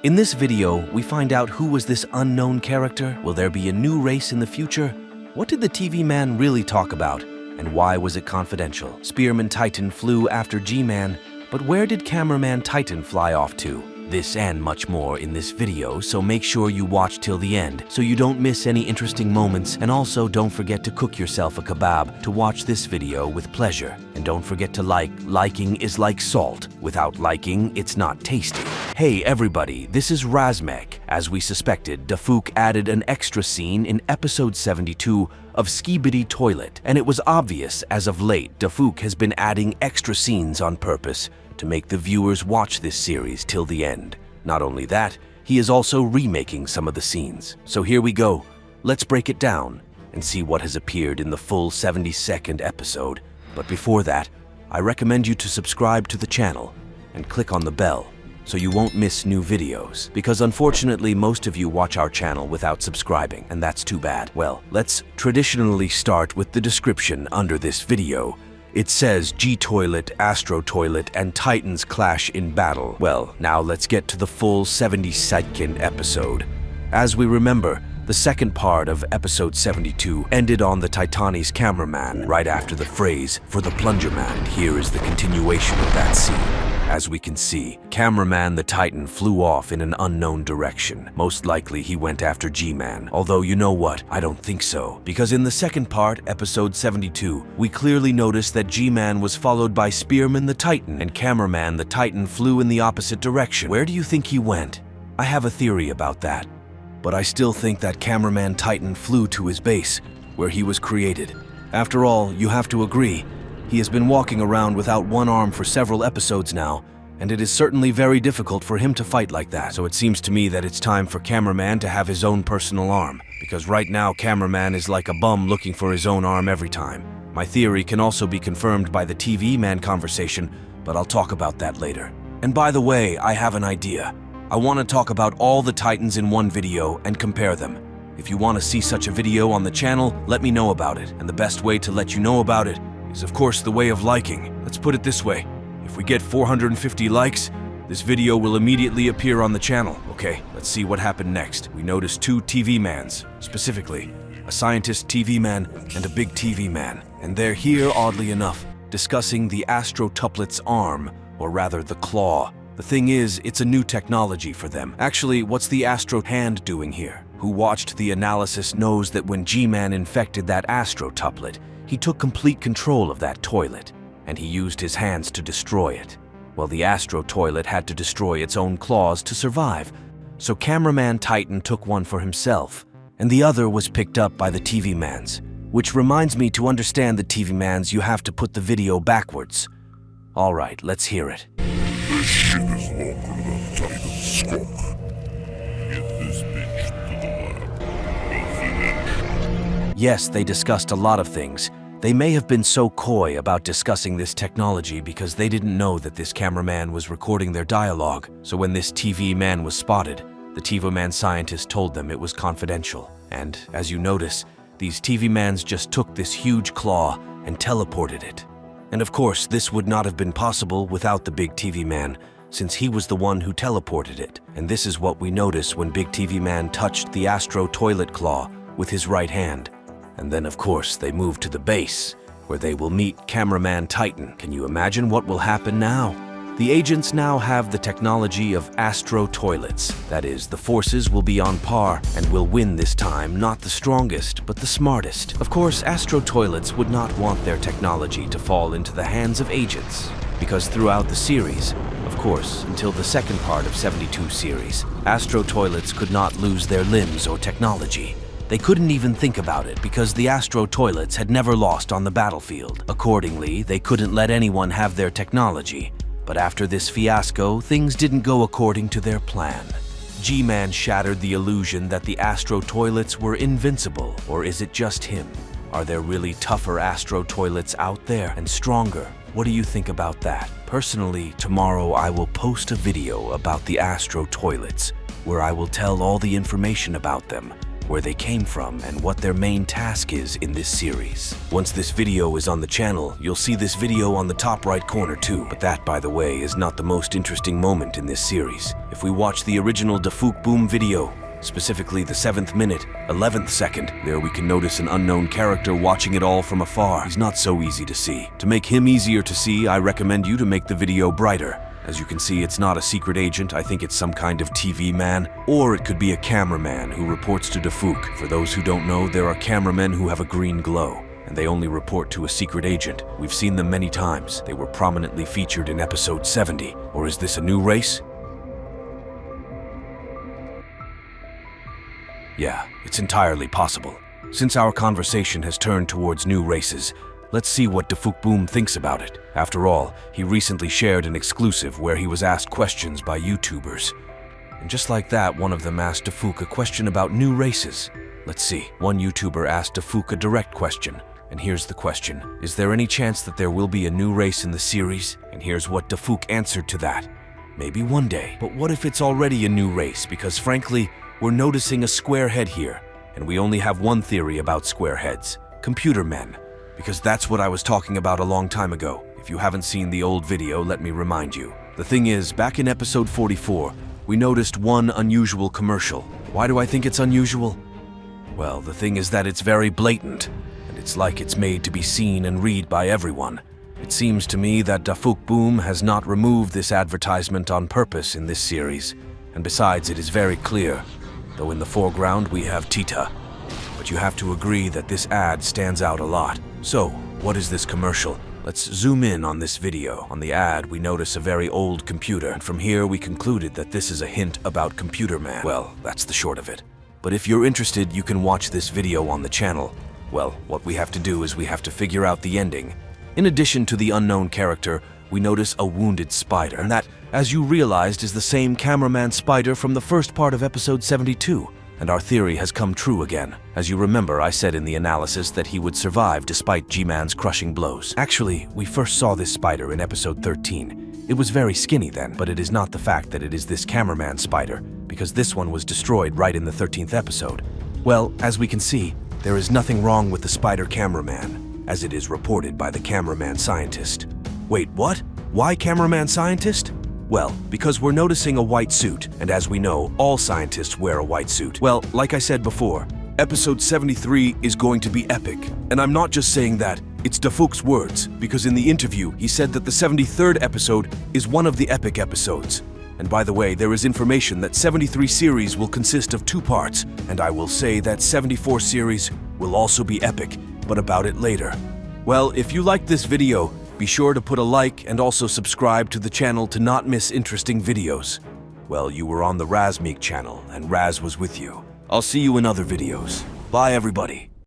In this video, we find out who was this unknown character. Will there be a new race in the future? What did the TV man really talk about? And why was it confidential? Spearman Titan flew after G-Man, but where did Cameraman Titan fly off to? This and much more in this video, so make sure you watch till the end so you don't miss any interesting moments, and also don't forget to cook yourself a kebab to watch this video with pleasure. And don't forget to like. Liking is like salt. Without liking, it's not tasty. Hey everybody, this is Razmek. As we suspected, Dafuk added an extra scene in episode 72 of Skibidi Toilet, and it was obvious as of late Dafuk has been adding extra scenes on purpose to make the viewers watch this series till the end. Not only that, he is also remaking some of the scenes. So here we go. Let's break it down and see what has appeared in the full 72nd episode. But before that, I recommend you to subscribe to the channel and click on the bell so you won't miss new videos, because unfortunately most of you watch our channel without subscribing, and that's too bad. Well, let's traditionally start with the description under this video. It says G-Toilet, Astro-Toilet, and Titans clash in battle. Well, now let's get to the full 72nd episode. As we remember, the second part of episode 72 ended on the Titani's Cameraman, right after the phrase for the Plunger Man. And here is the continuation of that scene. As we can see, Cameraman the Titan flew off in an unknown direction. Most likely he went after G-Man, although you know what, I don't think so. Because in the second part, episode 72, we clearly noticed that G-Man was followed by Spearman the Titan, and Cameraman the Titan flew in the opposite direction. Where do you think he went? I have a theory about that, but I still think that Cameraman Titan flew to his base, where he was created. After all, you have to agree, he has been walking around without one arm for several episodes now, and it is certainly very difficult for him to fight like that. So it seems to me that it's time for Cameraman to have his own personal arm, because right now Cameraman is like a bum looking for his own arm every time. My theory can also be confirmed by the TV man conversation, but I'll talk about that later. And by the way, I have an idea. I want to talk about all the Titans in one video and compare them. If you want to see such a video on the channel, let me know about it, and the best way to let you know about it is of course the way of liking. Let's put it this way, if we get 450 likes, this video will immediately appear on the channel. Okay, let's see what happened next. We noticed two TV mans, specifically a scientist TV man and a big TV man. And they're here, oddly enough, discussing the Astro-Tuplet's arm, or rather the claw. The thing is, it's a new technology for them. Actually, what's the Astro hand doing here? Who watched the analysis knows that when G-Man infected that Astro-Tuplet, he took complete control of that toilet, and he used his hands to destroy it. Well, the Astro-Toilet had to destroy its own claws to survive, so Cameraman Titan took one for himself, and the other was picked up by the TV mans. Which reminds me, to understand the TV mans, you have to put the video backwards. Alright, let's hear it. This shit is longer than Titan's scope. Get this bitch to the lab. We'll finish. Yes, they discussed a lot of things. They may have been so coy about discussing this technology because they didn't know that this cameraman was recording their dialogue. So when this TV man was spotted, the TV man scientist told them it was confidential. And as you notice, these TV mans just took this huge claw and teleported it. And of course, this would not have been possible without the big TV man, since he was the one who teleported it. And this is what we notice when Big TV Man touched the Astro-Toilet claw with his right hand. And then of course they move to the base, where they will meet Cameraman Titan. Can you imagine what will happen now? The agents now have the technology of Astro-Toilets. That is, the forces will be on par and will win this time, not the strongest, but the smartest. Of course, Astro-Toilets would not want their technology to fall into the hands of agents, because throughout the series, of course, until the second part of 72 series, Astro-Toilets could not lose their limbs or technology. They couldn't even think about it because the Astro-Toilets had never lost on the battlefield. Accordingly, they couldn't let anyone have their technology. But after this fiasco, things didn't go according to their plan. G-Man shattered the illusion that the Astro-Toilets were invincible, or is it just him? Are there really tougher Astro-Toilets out there and stronger? What do you think about that? Personally, tomorrow I will post a video about the Astro-Toilets, where I will tell all the information about them where they came from, and what their main task is in this series. Once this video is on the channel, you'll see this video on the top right corner too. But that, by the way, is not the most interesting moment in this series. If we watch the original Dafuk Boom video, specifically the 7th minute, 11th second, there we can notice an unknown character watching it all from afar. He's not so easy to see. To make him easier to see, I recommend you to make the video brighter. As you can see, it's not a secret agent. I think it's some kind of TV man, or it could be a cameraman who reports to Dafuk. For those who don't know, there are cameramen who have a green glow, and they only report to a secret agent. We've seen them many times. They were prominently featured in episode 70. Or is this a new race? Yeah, it's entirely possible. Since our conversation has turned towards new races, let's see what Dafuk Boom thinks about it. After all, he recently shared an exclusive where he was asked questions by YouTubers. And just like that, one of them asked Dafuk a question about new races. Let's see. One YouTuber asked Dafuk a direct question. And here's the question. Is there any chance that there will be a new race in the series? And here's what Dafuk answered to that. Maybe one day. But what if it's already a new race? Because frankly, we're noticing a square head here. And we only have one theory about square heads. Computer men. Because that's what I was talking about a long time ago. If you haven't seen the old video, let me remind you. The thing is, back in episode 44, we noticed one unusual commercial. Why do I think it's unusual? Well, the thing is that it's very blatant, and it's like it's made to be seen and read by everyone. It seems to me that Dafuk Boom has not removed this advertisement on purpose in this series. And besides, it is very clear, though in the foreground we have Tita. But you have to agree that this ad stands out a lot. So, what is this commercial? Let's zoom in on this video. On the ad, we notice a very old computer, and from here we concluded that this is a hint about Computer Man. Well, that's the short of it. But if you're interested, you can watch this video on the channel. Well, what we have to do is we have to figure out the ending. In addition to the unknown character, we notice a wounded spider, and that, as you realized, is the same cameraman spider from the first part of episode 72. And our theory has come true again. As you remember, I said in the analysis that he would survive despite G-Man's crushing blows. Actually, we first saw this spider in episode 13. It was very skinny then, but it is not the fact that it is this cameraman spider, because this one was destroyed right in the 13th episode. Well, as we can see, there is nothing wrong with the spider cameraman, as it is reported by the cameraman scientist. Wait, what? Why cameraman scientist? Well, because we're noticing a white suit, and as we know, all scientists wear a white suit. Well, like I said before, episode 73 is going to be epic. And I'm not just saying that, it's Dafuk's words, because in the interview, he said that the 73rd episode is one of the epic episodes. And by the way, there is information that 73 series will consist of 2 parts, and I will say that 74 series will also be epic, but about it later. Well, if you liked this video, be sure to put a like and also subscribe to the channel to not miss interesting videos. Well, you were on the Razmeek channel, and Raz was with you. I'll see you in other videos. Bye, everybody.